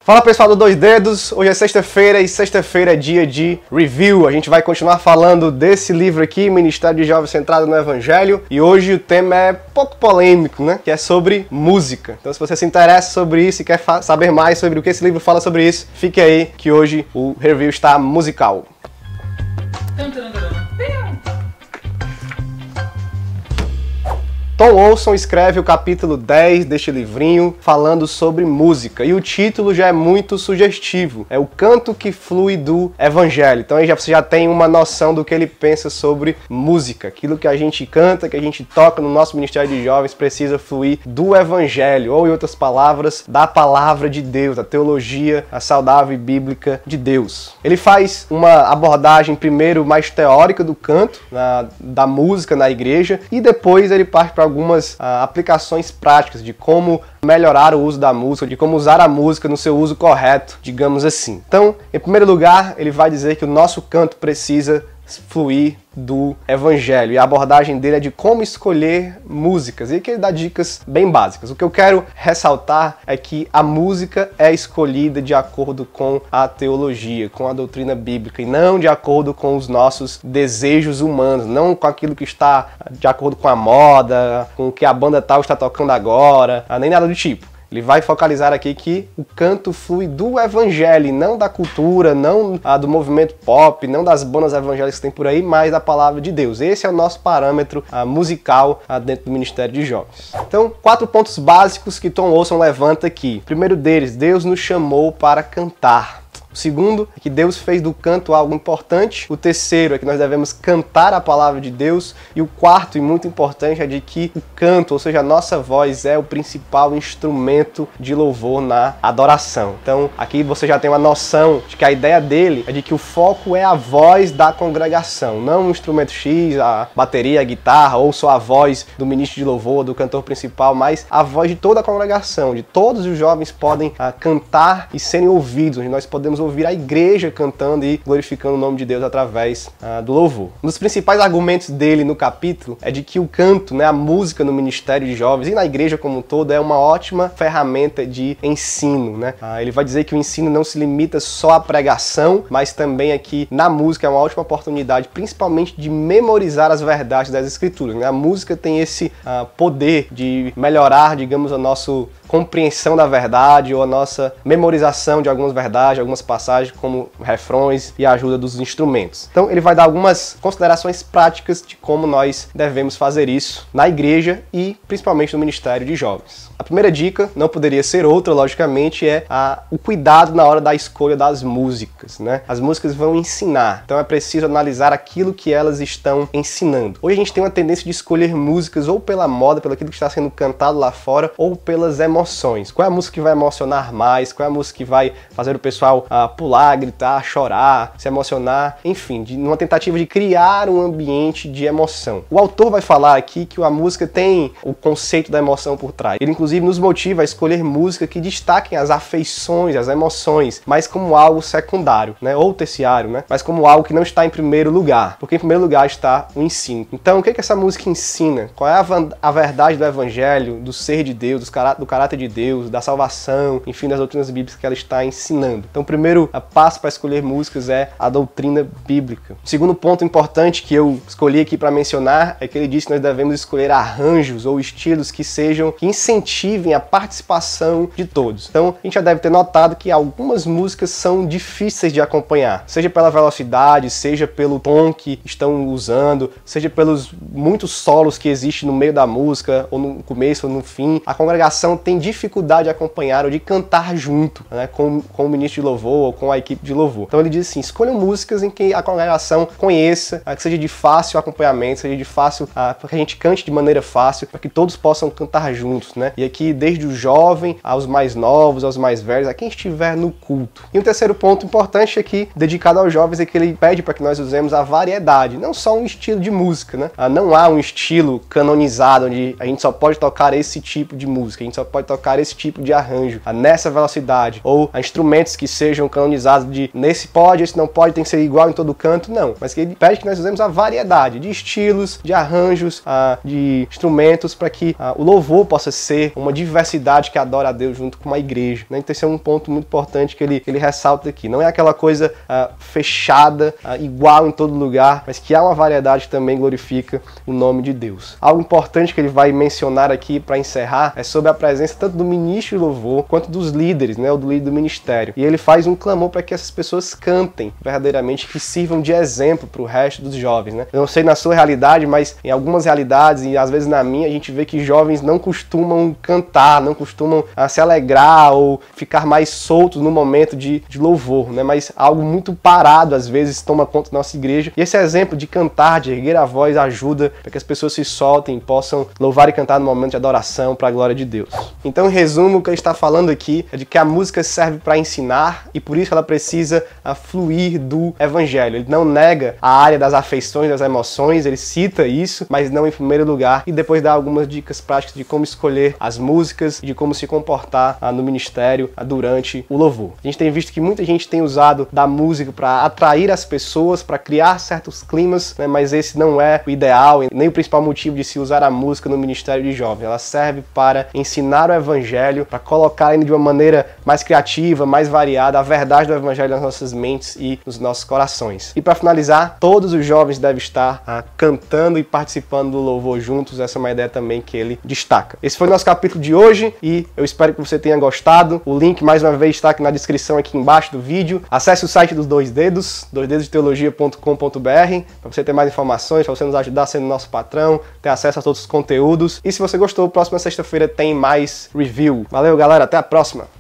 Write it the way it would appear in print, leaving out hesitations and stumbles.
Fala pessoal do Dois Dedos, hoje é sexta-feira e sexta-feira é dia de review. A gente vai continuar falando desse livro aqui, Ministério de Jovens Centrado no Evangelho, e hoje o tema é pouco polêmico, né? Que é sobre música. Então se você se interessa sobre isso e quer saber mais sobre o que esse livro fala sobre isso, fique aí que hoje o review está musical. Tom Olson escreve o capítulo 10 deste livrinho falando sobre música, e o título já é muito sugestivo, é o canto que flui do Evangelho. Então aí você já tem uma noção do que ele pensa sobre música. Aquilo que a gente canta, que a gente toca no nosso Ministério de Jovens precisa fluir do Evangelho, ou em outras palavras, da palavra de Deus, da teologia, a saudável e bíblica de Deus. Ele faz uma abordagem primeiro mais teórica do canto, da música na igreja, e depois ele parte para algumas aplicações práticas de como melhorar o uso da música, de como usar a música no seu uso correto, digamos assim. Então, em primeiro lugar, ele vai dizer que o nosso canto precisa fluir do Evangelho, e a abordagem dele é de como escolher músicas, e aqui ele dá dicas bem básicas. O que eu quero ressaltar é que a música é escolhida de acordo com a teologia, com a doutrina bíblica, e não de acordo com os nossos desejos humanos, não com aquilo que está de acordo com a moda, com o que a banda tal está tocando agora, nem nada do tipo. Ele vai focalizar aqui que o canto flui do Evangelho, não da cultura, não do movimento pop, não das bandas evangélicas que tem por aí, mas da palavra de Deus. Esse é o nosso parâmetro musical dentro do Ministério de Jovens. Então, 4 pontos básicos que Tom Olson levanta aqui. O primeiro deles, Deus nos chamou para cantar. O segundo é que Deus fez do canto algo importante. O terceiro é que nós devemos cantar a palavra de Deus. E o quarto, e muito importante, é de que o canto, ou seja, a nossa voz, é o principal instrumento de louvor na adoração. Então, aqui você já tem uma noção de que a ideia dele é de que o foco é a voz da congregação, não o instrumento X, a bateria, a guitarra, ou só a voz do ministro de louvor, do cantor principal, mas a voz de toda a congregação, de todos os jovens podem cantar e serem ouvidos, onde nós podemos ouvir a igreja cantando e glorificando o nome de Deus através do louvor. Um dos principais argumentos dele no capítulo é de que o canto, a música no Ministério de Jovens e na igreja como um todo é uma ótima ferramenta de ensino. Ele vai dizer que o ensino não se limita só à pregação, mas também aqui na música é uma ótima oportunidade, principalmente de memorizar as verdades das Escrituras. A música tem esse poder de melhorar, digamos, a nossa compreensão da verdade ou a nossa memorização de algumas verdades, algumas passagens como refrões e a ajuda dos instrumentos. Então ele vai dar algumas considerações práticas de como nós devemos fazer isso na igreja e principalmente no Ministério de Jovens. A primeira dica, não poderia ser outra, logicamente, é o cuidado na hora da escolha das músicas. As músicas vão ensinar, então é preciso analisar aquilo que elas estão ensinando. Hoje a gente tem uma tendência de escolher músicas ou pela moda, pelo aquilo que está sendo cantado lá fora, ou pelas emoções. Qual é a música que vai emocionar mais? Qual é a música que vai fazer o pessoal pular, gritar, chorar, se emocionar? Enfim, numa tentativa de criar um ambiente de emoção. O autor vai falar aqui que a música tem o conceito da emoção por trás. Ele, inclusive, nos motiva a escolher música que destaquem as afeições, as emoções, mas como algo secundário, ou terciário, mas como algo que não está em primeiro lugar, porque em primeiro lugar está o ensino. Então, o que essa música ensina? Qual é a verdade do Evangelho, do ser de Deus, do caráter de Deus, da salvação, enfim, das doutrinas bíblicas que ela está ensinando? Então, o primeiro passo para escolher músicas é a doutrina bíblica. O segundo ponto importante que eu escolhi aqui para mencionar é que ele diz que nós devemos escolher arranjos ou estilos que incentivem a participação de todos. Então, a gente já deve ter notado que algumas músicas são difíceis de acompanhar, seja pela velocidade, seja pelo tom que estão usando, seja pelos muitos solos que existem no meio da música, ou no começo ou no fim. A congregação tem dificuldade de acompanhar ou de cantar junto, com o ministro de louvor ou com a equipe de louvor. Então ele diz assim, escolham músicas em que a congregação conheça, que seja de fácil acompanhamento, seja de fácil, para que a gente cante de maneira fácil, para que todos possam cantar juntos, E aqui, desde o jovem aos mais novos, aos mais velhos, a quem estiver no culto. E um terceiro ponto importante aqui, dedicado aos jovens, é que ele pede para que nós usemos a variedade, não só um estilo de música, Não há um estilo canonizado, onde a gente só pode tocar esse tipo de música, a gente só pode tocar esse tipo de arranjo, nessa velocidade, ou instrumentos que sejam canonizados de nesse pode, esse não pode, tem que ser igual em todo canto, não. Mas que ele pede que nós usemos a variedade de estilos, de arranjos, de instrumentos, para que o louvor possa ser uma diversidade que adora a Deus junto com uma igreja, né? Então esse é um ponto muito importante que ele ressalta aqui. Não é aquela coisa fechada, igual em todo lugar, mas que há uma variedade que também glorifica o nome de Deus. Algo importante que ele vai mencionar aqui para encerrar é sobre a presença tanto do ministro de louvor quanto dos líderes, né? Ou do líder do ministério. E ele faz um clamor para que essas pessoas cantem verdadeiramente, que sirvam de exemplo para o resto dos jovens, né? Eu não sei na sua realidade, mas em algumas realidades, e às vezes na minha, a gente vê que jovens não costumam cantar, não costumam se alegrar ou ficar mais soltos no momento de louvor, né? Mas algo muito parado às vezes toma conta da nossa igreja. E esse exemplo de cantar, de erguer a voz, ajuda para que as pessoas se soltem e possam louvar e cantar no momento de adoração para a glória de Deus. Então, em resumo, o que ele está falando aqui é de que a música serve para ensinar e por isso ela precisa fluir do evangelho. Ele não nega a área das afeições, das emoções, ele cita isso, mas não em primeiro lugar, e depois dá algumas dicas práticas de como escolher as músicas e de como se comportar no ministério durante o louvor. A gente tem visto que muita gente tem usado da música para atrair as pessoas, para criar certos climas, né, mas esse não é o ideal, nem o principal motivo de se usar a música no ministério de jovens. Ela serve para ensinar o evangelho, para colocar ele de uma maneira mais criativa, mais variada, a verdade do evangelho nas nossas mentes e nos nossos corações. E para finalizar, todos os jovens devem estar cantando e participando do louvor juntos. Essa é uma ideia também que ele destaca. Esse foi o nosso capítulo de hoje e eu espero que você tenha gostado. O link, mais uma vez, está aqui na descrição, aqui embaixo do vídeo. Acesse o site dos Dois Dedos, doisdedosdeteologia.com.br, para você ter mais informações, para você nos ajudar sendo nosso patrão, ter acesso a todos os conteúdos. E se você gostou, próxima sexta-feira tem mais review. Valeu, galera, até a próxima!